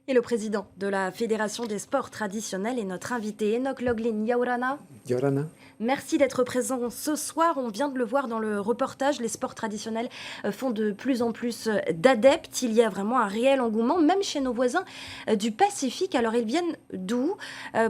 Et le président de la Fédération des sports traditionnels est notre invité, Enoch Loglin Yaurana. Yorana. Merci d'être présent ce soir. On vient de le voir dans le reportage, les sports traditionnels font de plus en plus d'adeptes. Il y a vraiment un réel engouement, même chez nos voisins du Pacifique. Alors ils viennent d'où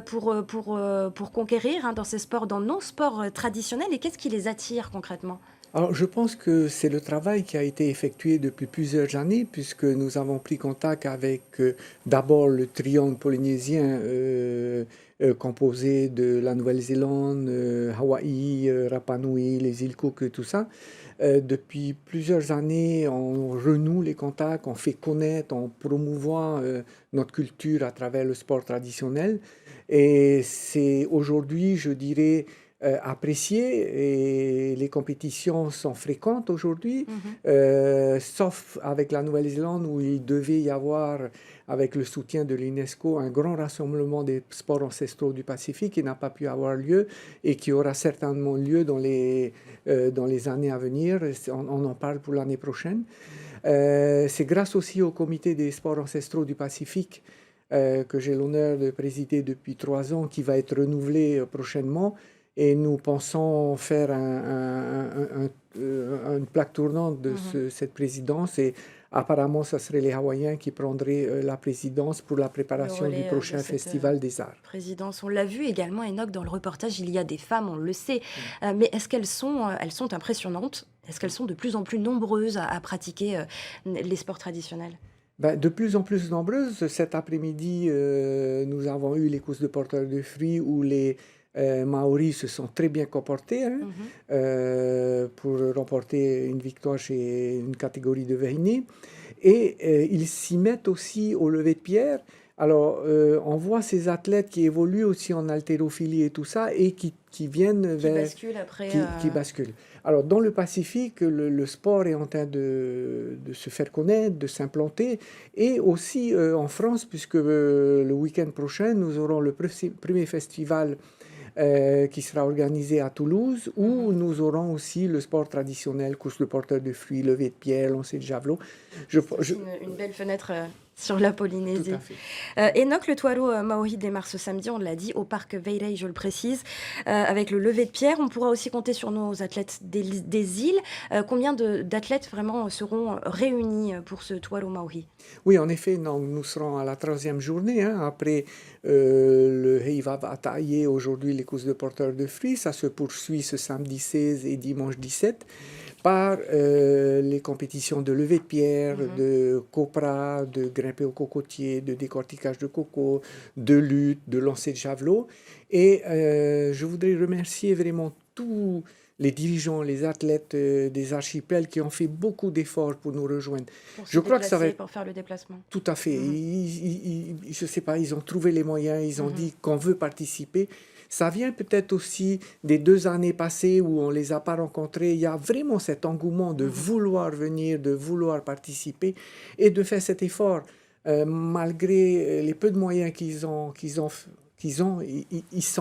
pour conquérir dans ces sports, dans nos sports traditionnels, et qu'est-ce qui les attire concrètement ? Alors, je pense que c'est le travail qui a été effectué depuis plusieurs années, puisque nous avons pris contact avec d'abord le triangle polynésien composé de la Nouvelle-Zélande, Hawaï, Rapa Nui, les îles Cook et tout ça. Depuis plusieurs années, on renoue les contacts, on fait connaître, on promouvoit notre culture à travers le sport traditionnel. Et c'est aujourd'hui, je dirais, apprécié et les compétitions sont fréquentes aujourd'hui, sauf avec la Nouvelle-Zélande où il devait y avoir, avec le soutien de l'UNESCO, un grand rassemblement des sports ancestraux du Pacifique qui n'a pas pu avoir lieu et qui aura certainement lieu dans les années à venir. On en parle pour l'année prochaine. C'est grâce aussi au comité des sports ancestraux du Pacifique que j'ai l'honneur de présider depuis 3 ans, qui va être renouvelé prochainement. Et nous pensons faire une plaque tournante de cette présidence. Et apparemment, ce serait les Hawaïens qui prendraient la présidence pour la préparation du prochain Festival des Arts. Présidence, on l'a vu également, Enoch, dans le reportage, il y a des femmes, on le sait. Mais est-ce qu'elles sont impressionnantes? Est-ce qu'elles sont de plus en plus nombreuses à pratiquer les sports traditionnels? De plus en plus nombreuses. Cet après-midi, nous avons eu les courses de porteurs de fruits où les Maoris se sont très bien comportés pour remporter une victoire chez une catégorie de Vahine. Et ils s'y mettent aussi au lever de pierre. Alors, on voit ces athlètes qui évoluent aussi en haltérophilie et tout ça, et qui viennent vers... Qui basculent après... Qui basculent. Alors, dans le Pacifique, le sport est en train de se faire connaître, de s'implanter, et aussi en France, puisque le week-end prochain, nous aurons le premier festival qui sera organisé à Toulouse, où nous aurons aussi le sport traditionnel, course de porteurs de fruits, levée de pierre, lancer de javelot. Une belle fenêtre sur la Polynésie. Tout à fait. Enoch, le Tuaro Maori démarre ce samedi, on l'a dit, au parc Vairai, je le précise, avec le lever de pierre. On pourra aussi compter sur nos athlètes des îles. Combien d'athlètes vraiment seront réunis pour ce Tuaro Maori? Oui, en effet, nous serons à la 3e journée. Après le Heivav Ataye, aujourd'hui les courses de porteurs de fruits. Ça se poursuit ce samedi 16 et dimanche 17 par les compétitions de levée de pierre, de copra, de grimper au cocotier, de décortiquage de coco, de lutte, de lancer de javelot. Et je voudrais remercier vraiment tous les dirigeants, les athlètes des archipels qui ont fait beaucoup d'efforts pour nous rejoindre. Je crois que ça va être pour faire le déplacement. Tout à fait. Je sais pas, ils ont trouvé les moyens, ils ont dit qu'on veut participer. Ça vient peut-être aussi des 2 années passées où on les a pas rencontrés. Il y a vraiment cet engouement de vouloir venir, de vouloir participer et de faire cet effort. Malgré les peu de moyens qu'ils sont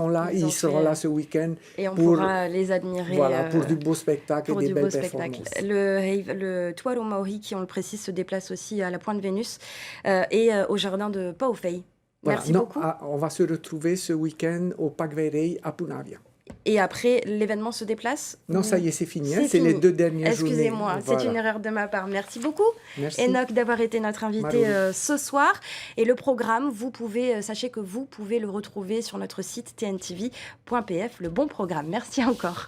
là, ils seront là ce week-end. Et on pourra les admirer. Voilà, pour du beau spectacle et des belles performances. Le Tuaro Maori, qui on le précise, se déplace aussi à la Pointe Vénus et au jardin de Paufei. Voilà. Merci beaucoup. On va se retrouver ce week-end au Parc Vairai à Punavia. Et après, l'événement se déplace? Non, ça y est, c'est fini. C'est les 2 dernières journées. Excusez-moi, c'est une erreur de ma part. Merci beaucoup, Merci. Enoch, d'avoir été notre invité ce soir. Et le programme, sachez que vous pouvez le retrouver sur notre site tntv.pf, le bon programme. Merci encore.